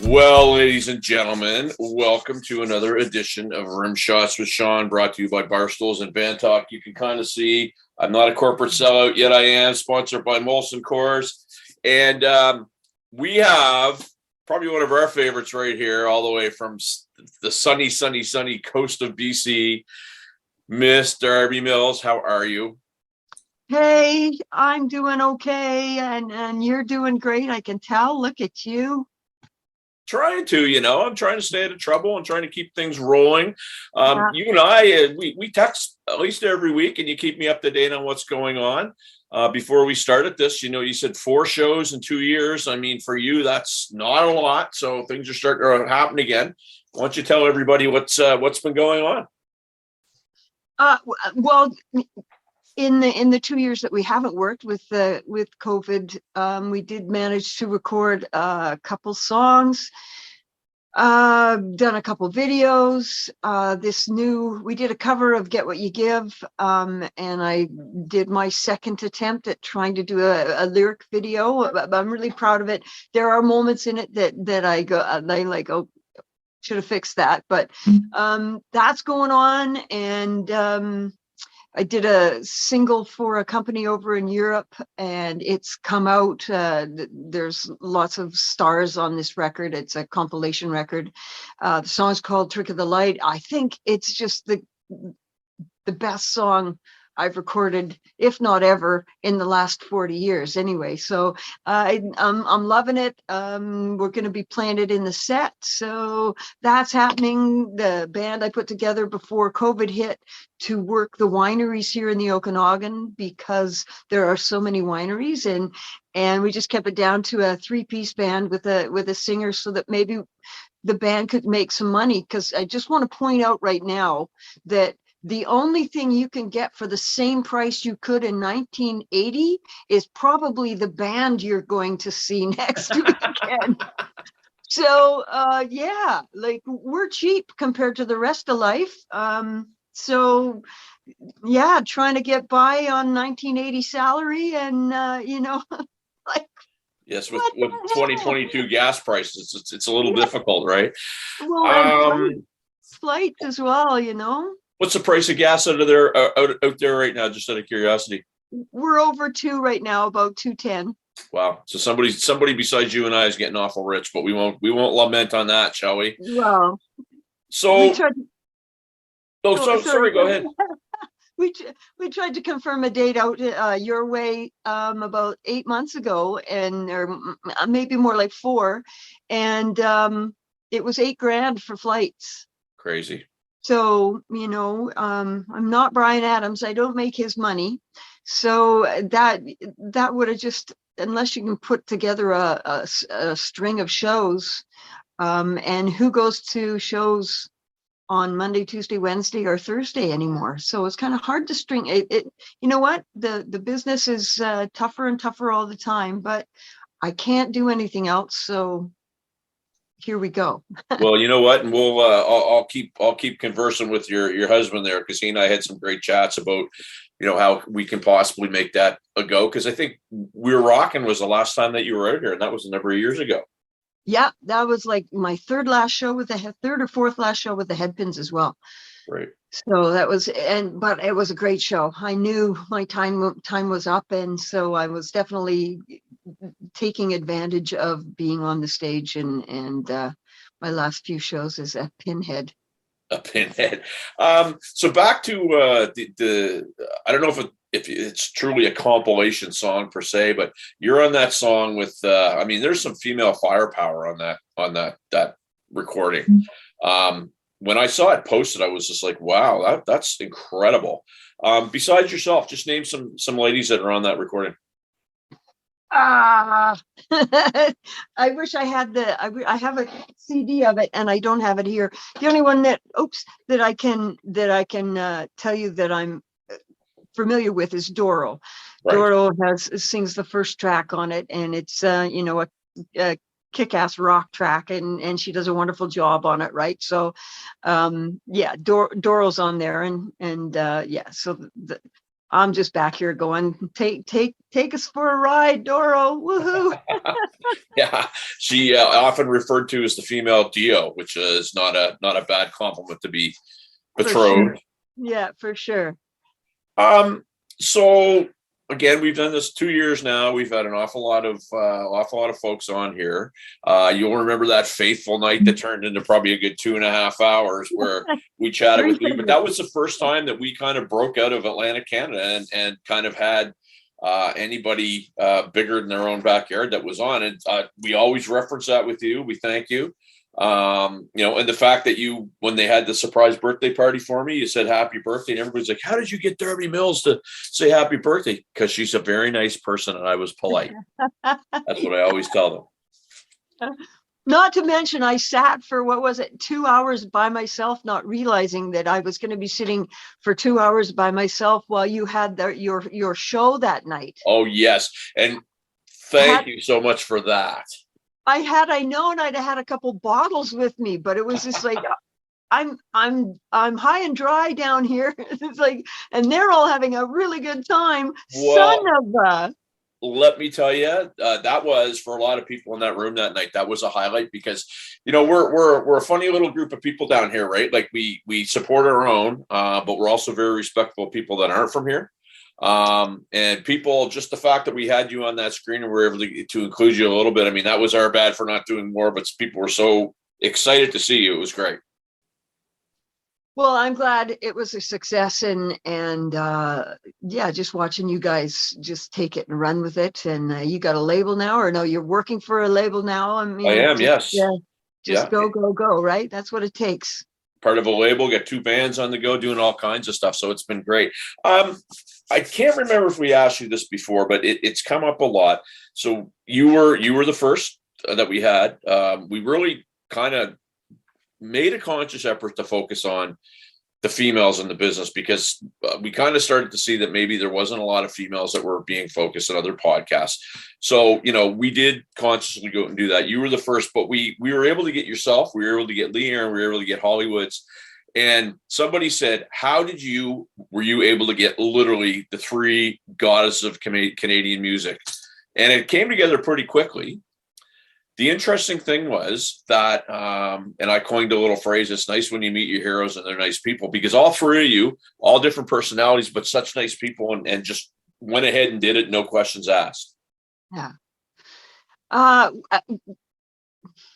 Well, ladies and gentlemen, welcome to another edition of Rimshots with Sean, brought to you by Barstools and Bandtalk. You can kind of see I'm not a corporate sellout, yet I am, sponsored by Molson Coors. And we have probably one of our favorites right here, all the way from the sunny coast of BC, Miss Darby Mills. How are you? Hey, I'm doing okay, and you're doing great. I can tell. Look at you. Trying to, I'm trying to stay out of trouble and trying to keep things rolling. Yeah. You and I, we text at least every week, and you keep me up to date on what's going on. Before we started this, you said 4 shows in 2 years. I mean, for you, that's not a lot. So things are starting to happen again. Why don't you tell everybody what's been going on? Well, in the 2 years that we haven't worked with COVID, we did manage to record a couple songs, done a couple videos. We did a cover of Get What You Give, and I did my second attempt at trying to do a lyric video. I'm really proud of it. There are moments in it that I go, I like, oh, should have fixed that, but that's going on. And I did a single for a company over in Europe, and it's come out. There's lots of stars on this record. It's a compilation record. The song's called Trick of the Light. I think it's just the best song I've recorded, if not ever, in the last 40 years anyway. So I'm loving it. We're going to be playing it in the set. So that's happening. The band I put together before COVID hit to work the wineries here in the Okanagan, because there are so many wineries, and we just kept it down to a 3-piece band with a singer, so that maybe the band could make some money. Because I just want to point out right now that the only thing you can get for the same price you could in 1980 is probably the band you're going to see next weekend. So, yeah, like, we're cheap compared to the rest of life. So, yeah, trying to get by on 1980 salary, and, like, Yes, with 2022 gas prices, it's a little difficult, right? Well, and flights as well. What's the price of gas out there right now? Just out of curiosity. We're over 2 right now, about 210. Wow. So somebody besides you and I is getting awful rich, but we won't lament on that, shall we? Well, so. Sorry. Go ahead. We tried to confirm a date out your way about 8 months ago, or maybe more like 4, and it was $8,000 for flights. Crazy. So, I'm not Bryan Adams. I don't make his money. So that would have just, unless you can put together a string of shows, and who goes to shows on Monday, Tuesday, Wednesday, or Thursday anymore? So it's kind of hard to string it. You know what? The business is tougher and tougher all the time, but I can't do anything else. So here we go. Well, you know what, and we'll I'll keep conversing with your husband there, because he and I had some great chats about how we can possibly make that a go. Because I think We're Rockin' was the last time that you were out here, and that was a number of years ago. Yeah, that was like my third or fourth last show with the Headpins as well. Right. So that was, but it was a great show. I knew my time was up, and so I was definitely taking advantage of being on the stage, and my last few shows is a Pinhead. A Pinhead. So back to the I don't know if it's truly a compilation song per se, but you're on that song with there's some female firepower on that recording. When I saw it posted, I was just like, wow, that's incredible. Besides yourself, just name some ladies that are on that recording. I wish I had I have a CD of it, and I don't have it here. The only one that I can tell you that I'm familiar with is Doro. Right. Doro sings the first track on it, and it's a kick-ass rock track, and she does a wonderful job on it, right? So Doro's on there, and so I'm just back here going, take us for a ride, Doro. Woohoo. Yeah, she often referred to as the female Dio, which is not a bad compliment to be betrothed. Sure. Yeah, for sure. So again, we've done this 2 years now. We've had an awful lot of folks on here. You'll remember that faithful night that turned into probably a good 2.5 hours where we chatted with you. But that was the first time that we kind of broke out of Atlantic, Canada, and kind of had anybody bigger than their own backyard that was on. And we always reference that with you. We thank you. And the fact that you, when they had the surprise birthday party for me, you said happy birthday, and everybody's like, how did you get Darby Mills to say happy birthday? Because she's a very nice person and I was polite. That's what I always tell them. Not to mention, I sat for, 2 hours by myself, not realizing that I was going to be sitting for 2 hours by myself while you had your show that night. Oh, yes. And thank you so much for that. Had I known, I'd have had a couple bottles with me, but it was just like, I'm high and dry down here. It's like, and they're all having a really good time. Well, son of a. Let me tell you, that was, for a lot of people in that room that night, that was a highlight because, we're a funny little group of people down here, right? Like we support our own, but we're also very respectful of people that aren't from here. And people, just the fact that we had you on that screen and we were able to include you a little bit. I mean, that was our bad for not doing more, but people were so excited to see you. It was great. Well, I'm glad it was a success, and just watching you guys just take it and run with it. And you got a label now, or no, you're working for a label now? I mean, I am. Yes. Go, right? That's what it takes. Part of a label, got 2 bands on the go, doing all kinds of stuff. So it's been great. I can't remember if we asked you this before, but it's come up a lot. So you were the first that we had. We really kind of made a conscious effort to focus on the females in the business because we kind of started to see that maybe there wasn't a lot of females that were being focused on other podcasts. So, we did consciously go and do that. You were the first, but we were able to get yourself, we were able to get Lee Aaron, we were able to get Hollywoods. And somebody said, were you able to get literally the 3 goddesses of Canadian music? And it came together pretty quickly. The interesting thing was that, and I coined a little phrase, it's nice when you meet your heroes and they're nice people, because all 3 of you, all different personalities, but such nice people, and just went ahead and did it. No questions asked. Yeah.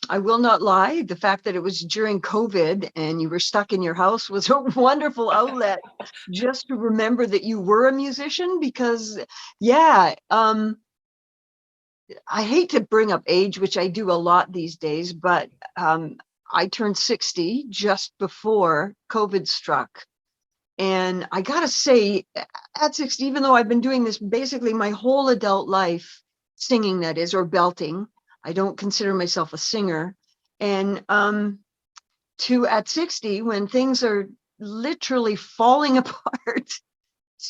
I will not lie. The fact that it was during COVID and you were stuck in your house was a wonderful outlet just to remember that you were a musician because, I hate to bring up age, which I do a lot these days, but I turned 60 just before COVID struck. And I got to say, at 60, even though I've been doing this basically my whole adult life, singing that is, or belting, I don't consider myself a singer. And at 60, when things are literally falling apart,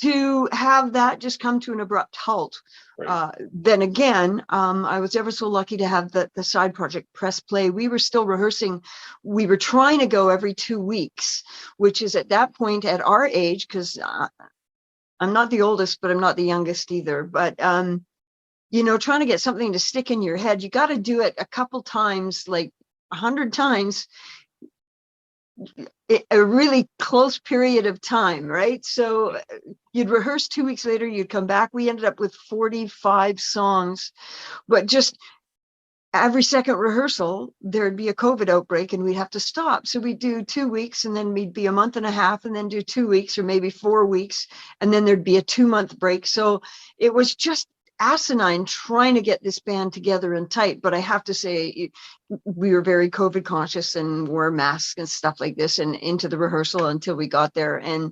to have that just come to an abrupt halt. Right. Then again, I was ever so lucky to have the side project Press Play. We were still rehearsing. We were trying to go every 2 weeks, which is at that point at our age, because I'm not the oldest, but I'm not the youngest either. But, trying to get something to stick in your head, you got to do it a couple times, like 100 times, a really close period of time, right? So you'd rehearse 2 weeks later, you'd come back. We ended up with 45 songs, but just every second rehearsal, there'd be a COVID outbreak and we'd have to stop. So we'd do 2 weeks and then we'd be a month and a half and then do 2 weeks or maybe 4 weeks. And then there'd be a 2-month break. So it was just asinine trying to get this band together and tight. But I have to say, we were very COVID conscious and wore masks and stuff like this and into the rehearsal until we got there. And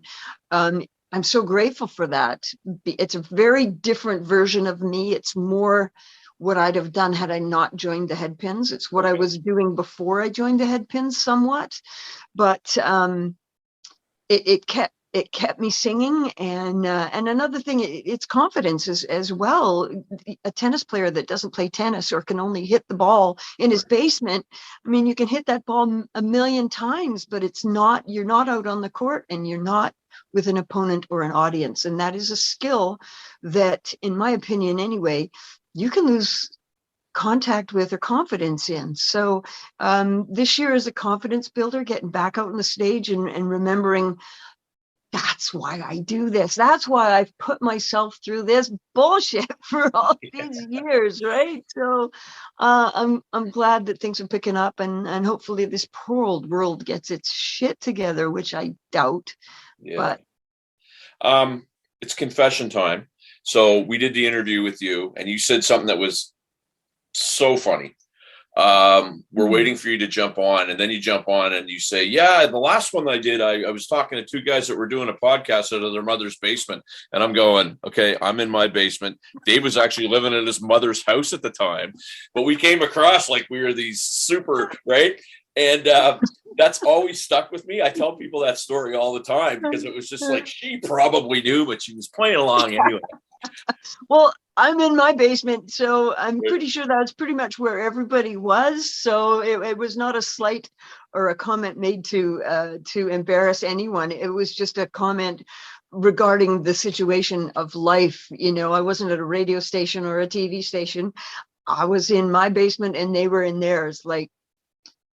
I'm so grateful for that. It's a very different version of me. It's more what I'd have done had I not joined the Headpins. It's what I was doing before I joined the Headpins somewhat, but it kept me singing. And another thing, it's confidence as well. A tennis player that doesn't play tennis or can only hit the ball in his basement. I mean, you can hit that ball a million times, but you're not out on the court and you're not with an opponent or an audience. And that is a skill that, in my opinion anyway, you can lose contact with or confidence in. So this year is a confidence builder, getting back out on the stage and remembering that's why I do this. That's why I've put myself through this bullshit for all these years, right? So I'm glad that things are picking up, and hopefully this poor old world gets its shit together, which I doubt. Yeah. But It's confession time. So we did the interview with you, and you said something that was so funny. We're waiting for you to jump on, and then you jump on and you say, yeah, the last one I did, I was talking to two guys that were doing a podcast out of their mother's basement. And I'm going, okay, I'm in my basement. Dave was actually living in his mother's house at the time, but we came across like we were these super, right? And that's always stuck with me. I tell people that story all the time because it was just like, she probably knew, but she was playing along anyway. Well, I'm in my basement, so I'm pretty sure that's pretty much where everybody was. So it was not a slight or a comment made to embarrass anyone. It was just a comment regarding the situation of life. You know, I wasn't at a radio station or a TV station. I was in my basement and they were in theirs. Like,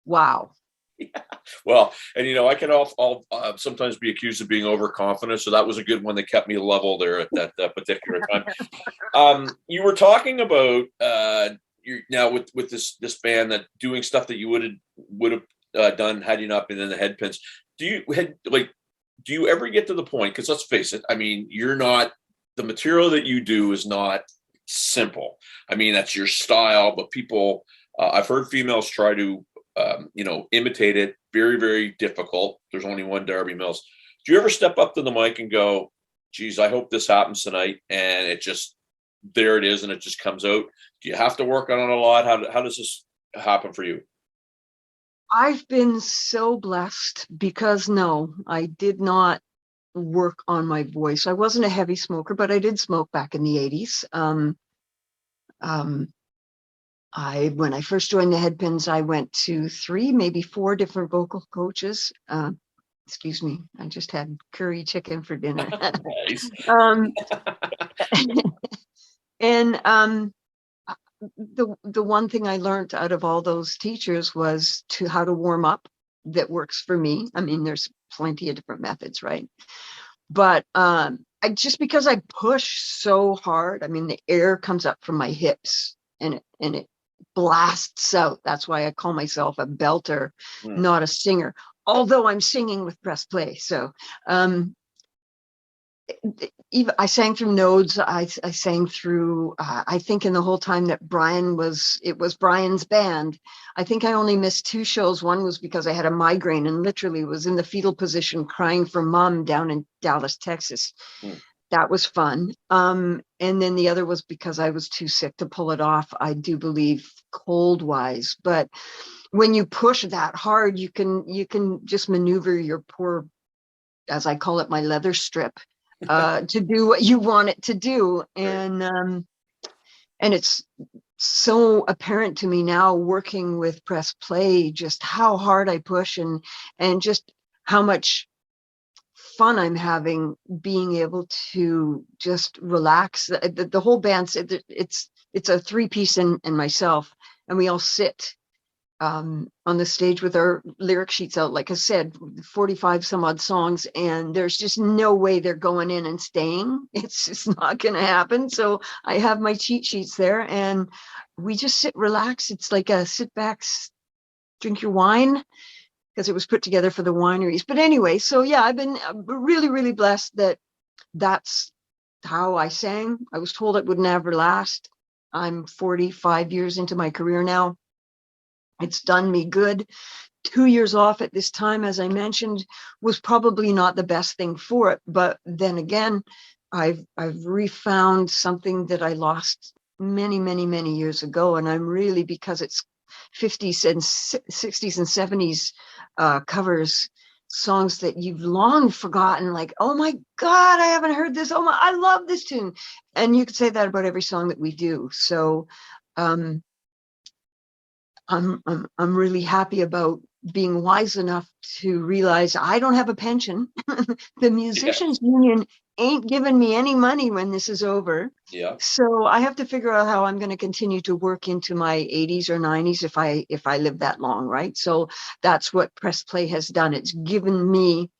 wow. Yeah. Well, and I can all sometimes be accused of being overconfident. So that was a good one that kept me level there at that particular time. You were talking about now with this band that doing stuff that you would have done had you not been in the Headpins. Do you ever get to the point? Because let's face it, I mean, the material that you do is not simple. I mean, that's your style, but people, I've heard females try to imitate it. Very, very difficult. There's only one Darby Mills. Do you ever step up to the mic and go, geez, I hope this happens tonight? And there it is. And it just comes out. Do you have to work on it a lot? How does this happen for you? I've been so blessed because no, I did not work on my voice. I wasn't a heavy smoker, but I did smoke back in the 80s. When I first joined the Headpins, I went to 3, maybe 4 different vocal coaches. Excuse me, I just had curry chicken for dinner. Nice. And the one thing I learned out of all those teachers was how to warm up. That works for me. I mean, there's plenty of different methods, right? But because I push so hard, I mean, the air comes up from my hips and it blasts out. That's why I call myself a belter, not a singer, although I'm singing with press play. So I sang through nodes. I sang through, I think in the whole time that it was Brian's band. I think I only missed 2 shows. One was because I had a migraine and literally was in the fetal position crying for mom down in Dallas, Texas. That was fun. And then the other was because I was too sick to pull it off, I do believe, cold wise. But when you push that hard, you can just maneuver your poor, as I call it, my leather strip, to do what you want it to do. And it's so apparent to me now working with press play, just how hard I push and just how much fun I'm having being able to just relax. The whole band, it's a 3-piece and myself, and we all sit on the stage with our lyric sheets out. Like I said, 45 some odd songs, and there's just no way they're going in and staying. It's just not going to happen. So I have my cheat sheets there, and we just sit, relax. It's like a sit back, drink your wine, because it was put together for the wineries. But anyway, so yeah, I've been really, really blessed that that's how I sang. I was told it would never last. I'm 45 years into my career now. It's done me good. 2 years off at this time, as I mentioned, was probably not the best thing for it. But then again, I've refound something that I lost many, many, many years ago. And I'm really, because it's 50s and 60s and 70s covers, songs that you've long forgotten, like, oh my God, I haven't heard this. Oh my, I love this tune. And you could say that about every song that we do. So I'm really happy about being wise enough to realize I don't have a pension. The musicians union ain't giving me any money when this is over. Yeah. So I have to figure out how I'm going to continue to work into my 80s or 90s if I live that long, right? So that's what Press Play has done. It's given me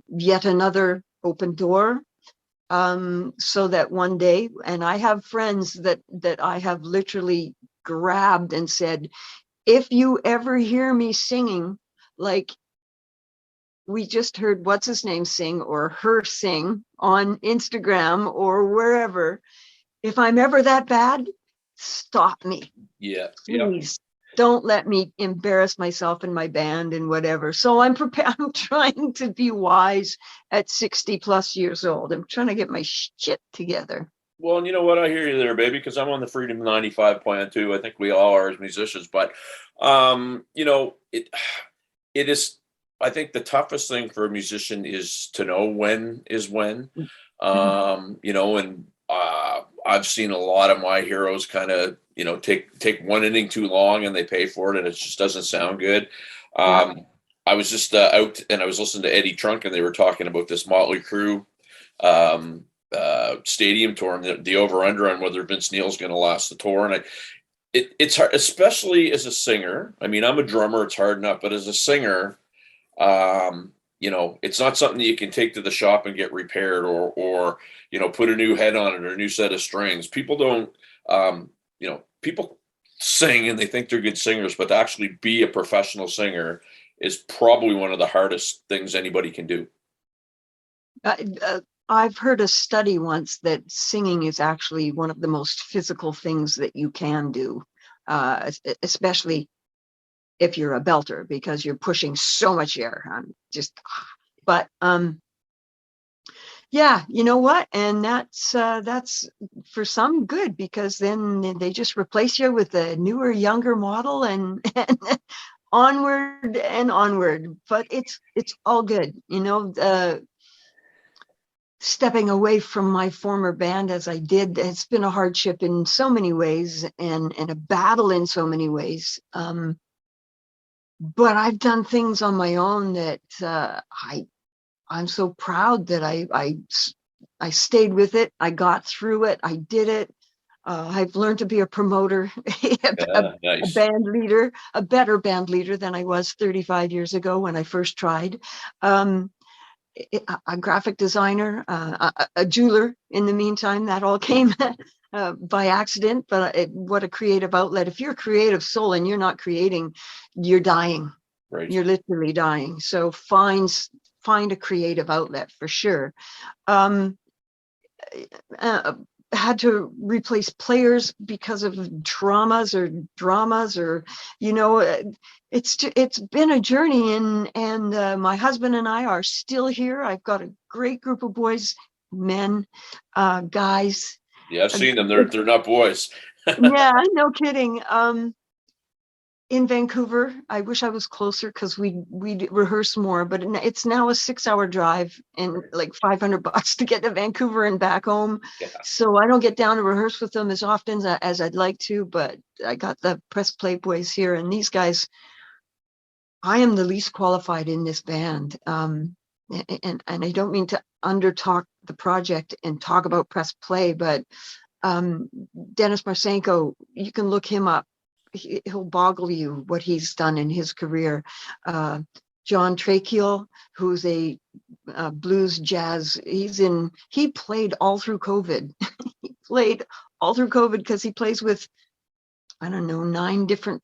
yet another open door, so that one day, and I have friends that I have literally grabbed and said, if you ever hear me singing, like we just heard what's his name sing or her sing on Instagram or wherever, if I'm ever that bad, stop me. Yeah. Please don't let me embarrass myself in my band and whatever. So I'm prepared. I'm trying to be wise at 60 plus years old. I'm trying to get my shit together. Well, and you know what? I hear you there, baby, because I'm on the Freedom 95 plan too. I think we all are as musicians, but it is, I think the toughest thing for a musician is to know when is when. And I've seen a lot of my heroes kind of, take one inning too long and they pay for it and it just doesn't sound good. I was just out and I was listening to Eddie Trunk and they were talking about this Motley Crue stadium tour and the over under on whether Vince Neil's going to last the tour. And it's hard, especially as a singer. I mean, I'm a drummer, it's hard enough, but as a singer, it's not something that you can take to the shop and get repaired or put a new head on it or a new set of strings. People don't, people sing and they think they're good singers, but to actually be a professional singer is probably one of the hardest things anybody can do. I've heard a study once that singing is actually one of the most physical things that you can do, especially if you're a belter, because you're pushing so much air. Yeah, you know what? And that's for some good, because then they just replace you with a newer, younger model and onward and onward. But it's all good, stepping away from my former band as I did, it's been a hardship in so many ways and a battle in so many ways. But I've done things on my own that I'm so proud that I stayed with it. I got through it. I did it. I've learned to be a promoter, a band leader, a better band leader than I was 35 years ago when I first tried. A graphic designer, a jeweler in the meantime. That all came by accident, but what a creative outlet. If you're a creative soul and you're not creating, you're dying. Right. You're literally dying. So find a creative outlet for sure. Had to replace players because of dramas or it's been a journey, and my husband and I are still here. I've got a great group of boys, men, guys. Yeah, I've seen them. They're not boys. Yeah, no kidding. In Vancouver, I wish I was closer because we rehearse more, but it's now a 6-hour drive and like $500 to get to Vancouver and back home. Yeah. So I don't get down to rehearse with them as often as I'd like to, but I got the Press Play boys here, and these guys, I am the least qualified in this band. And I don't mean to undertalk the project and talk about Press Play, but Dennis Marsenko, you can look him up. He'll boggle you what he's done in his career. John Tracheal, who's a blues jazz, he played all through COVID. He played all through COVID because he plays with, I don't know, 9 different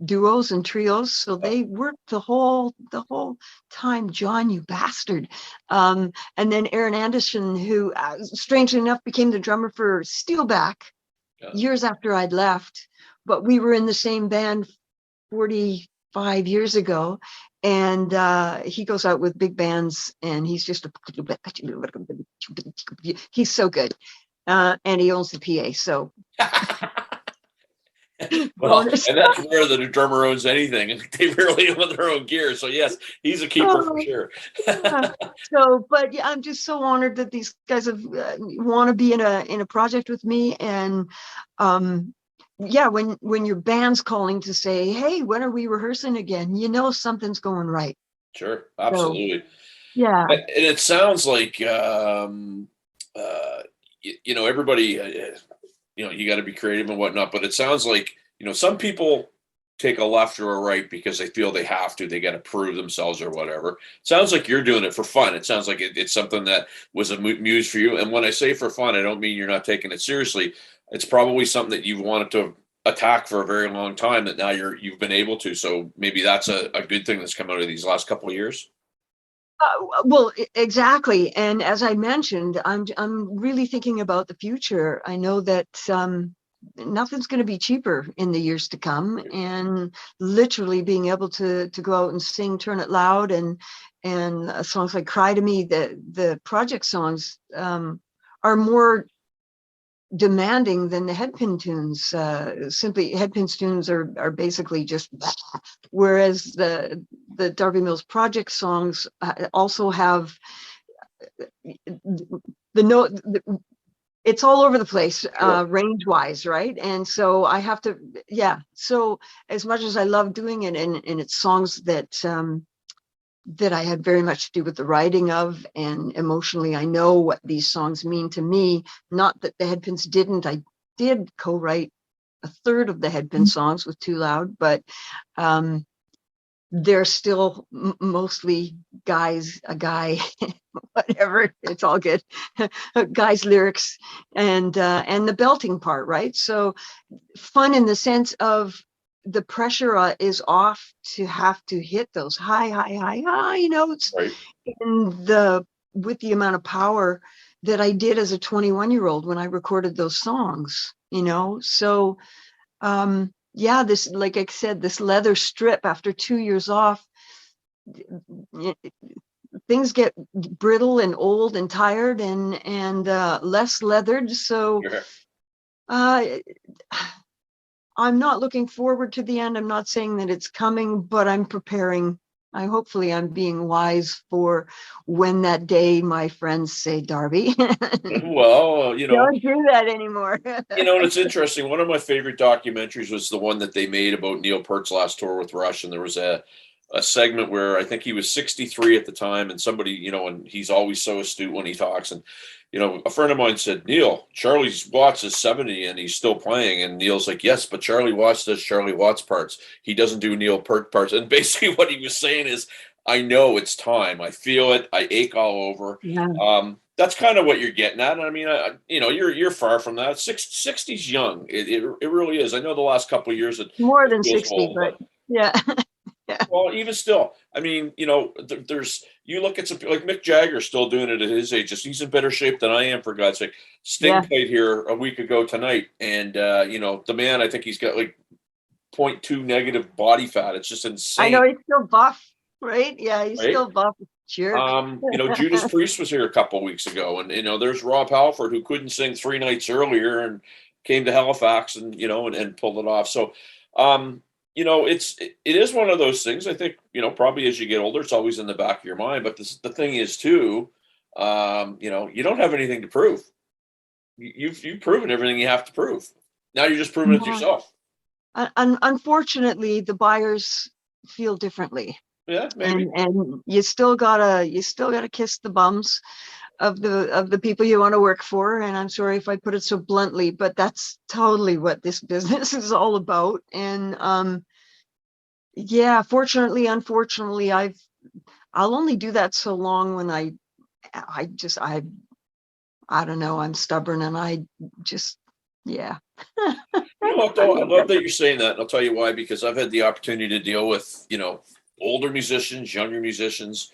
duos and trios. So they worked the whole time. John, you bastard. And then Aaron Anderson, who strangely enough became the drummer for Steelback years after I'd left. But we were in the same band 45 years ago, and he goes out with big bands, and he's just he's so good, and he owns the PA. So, well, and that's where the drummer owns anything, and they rarely own their own gear. So yes, he's a keeper for sure. Yeah. So, but yeah, I'm just so honored that these guys have want to be in a project with me, and yeah, when your band's calling to say, hey, when are we rehearsing again? You know, something's going right. Sure, So absolutely. yeah. And it sounds like everybody, you got to be creative and whatnot. But it sounds like some people take a left or a right because they feel they have to. They got to prove themselves or whatever. It sounds like you're doing it for fun. It sounds like it's something that was a muse for you. And when I say for fun, I don't mean you're not taking it seriously. It's probably something that you've wanted to attack for a very long time that now you've been able to. So maybe that's a good thing that's come out of these last couple of years. Well, exactly. And as I mentioned, I'm really thinking about the future. I know that nothing's going to be cheaper in the years to come, and literally being able to go out and sing "Turn It Loud" and songs like "Cry to Me." The project songs are more demanding than the headpin tunes. Simply, headpin tunes are basically just, whereas the Darby Mills project songs also have the note. It's all over the place, Sure. range wise, right? And so I have to, yeah. So as much as I love doing it, and it's songs that I had very much to do with the writing of, and emotionally, I know what these songs mean to me. Not that the Headpins didn't. I did co-write a third of the Headpin songs with Too Loud, but they're still mostly a guy, whatever. It's all good. Guys' lyrics and the belting part, right? So fun in the sense of the pressure is off to have to hit those high notes Right. with the amount of power that I did as a 21-year-old when I recorded those songs, So yeah, this, like I said, this leather strip after 2 years off, things get brittle and old and tired and less leathered. So Sure. uh, I'm not looking forward to the end. I'm not saying that it's coming, but I'm preparing. Hopefully I'm being wise for when that day my friends say, Darby, Well, don't do that anymore. and it's interesting. One of my favorite documentaries was the one that they made about Neil Peart's last tour with Rush, and there was a segment where I think he was 63 at the time, and somebody, and he's always so astute when he talks, and a friend of mine said, Neil, Charlie Watts is 70 and he's still playing, and Neil's like, yes, but Charlie Watts does Charlie Watts parts. He doesn't do Neil Peart parts, and basically what he was saying is, I know it's time. I feel it. I ache all over. Yeah. That's kind of what you're getting at. I mean, you're far from that. 60's young. It really is. I know the last couple of years More it than feels 60, old, but but yeah. Yeah. well, even still, I mean, there's you look at some like Mick Jagger still doing it at his age. Just he's in better shape than I am, for God's sake. Sting Yeah. played here a week ago tonight, and the man, I think he's got like point 0.2 negative body fat. It's just I know insane, he's still buff, right? Yeah, he's right? still buff. Jerk. Judas Priest was here a couple of weeks ago, and there's Rob Halford, who couldn't sing 3 nights earlier and came to Halifax and and pulled it off. So, it is one of those things. I think probably as you get older, it's always in the back of your mind. But the thing is too, you don't have anything to prove. You've proven everything you have to prove. Now you're just proving it to Yeah. yourself. Unfortunately, the buyers feel differently. Yeah, maybe. And you still gotta kiss the bums of the people you want to work for. And I'm sorry if I put it so bluntly, but that's totally what this business is all about. And yeah, fortunately, unfortunately, I'll only do that so long when I don't know, I'm stubborn, and I just, yeah. You know what I though? I mean, love that you're saying that, and I'll tell you why. Because I've had the opportunity to deal with older musicians, younger musicians,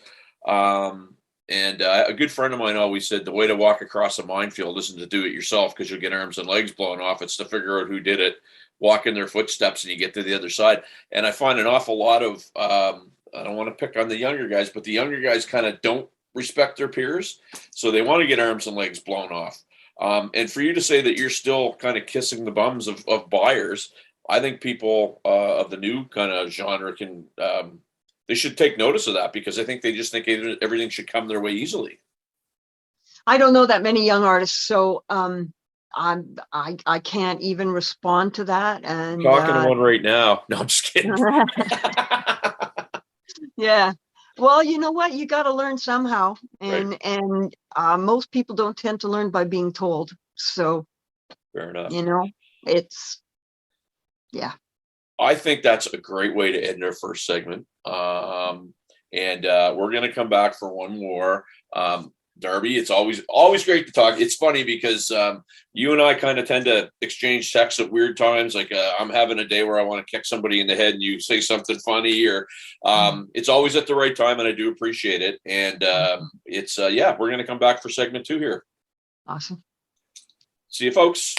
and a good friend of mine always said the way to walk across a minefield isn't to do it yourself because you'll get arms and legs blown off. It's to figure out who did it, walk in their footsteps, and you get to the other side. And I find an awful lot of I don't want to pick on the younger guys, but the younger guys kind of don't respect their peers, so they want to get arms and legs blown off. And for you to say that you're still kind of kissing the bums of buyers, I think people of the new kind of genre can they should take notice of that, because I think they just think everything should come their way easily. I don't know that many young artists, so I can't even respond to that. And Talking to one right now. No, I'm just kidding. yeah. Well, you know what? You got to learn somehow, Right. and most people don't tend to learn by being told. So, Fair enough. you know, it's yeah. I think that's a great way to end our first segment. And we're going to come back for one more. Darby, it's always great to talk. It's funny because you and I kind of tend to exchange texts at weird times. Like I'm having a day where I want to kick somebody in the head, and you say something funny, or it's always at the right time, and I do appreciate it. And it's we're going to come back for segment 2 here. Awesome. See you, folks.